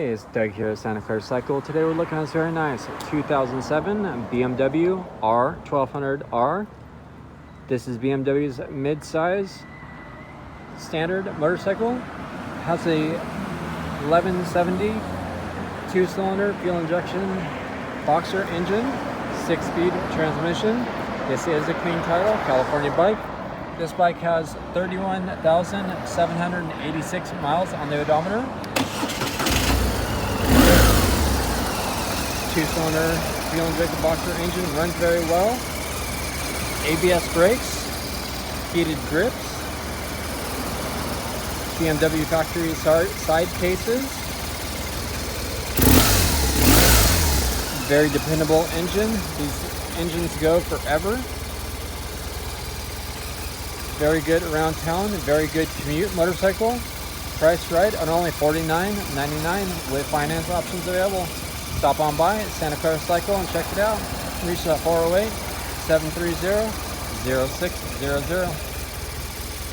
Hey, it's Doug here at Santa Clara Cycle. Today we're looking at this very nice 2007 BMW R1200R. This is BMW's mid-size standard motorcycle. It has a 1170 two-cylinder fuel injection boxer engine, 6-speed transmission. This is a clean title, California bike. This bike has 31,786 miles on the odometer. Two-cylinder fuel injected boxer engine, runs very well. ABS brakes, heated grips, BMW factory side cases. Very dependable engine. These engines go forever. Very good around town, very good commute motorcycle. Priced right at only $49.99 with finance options available. Stop on by at Santa Clara Cycle and check it out. Reach us at 408-730-0600.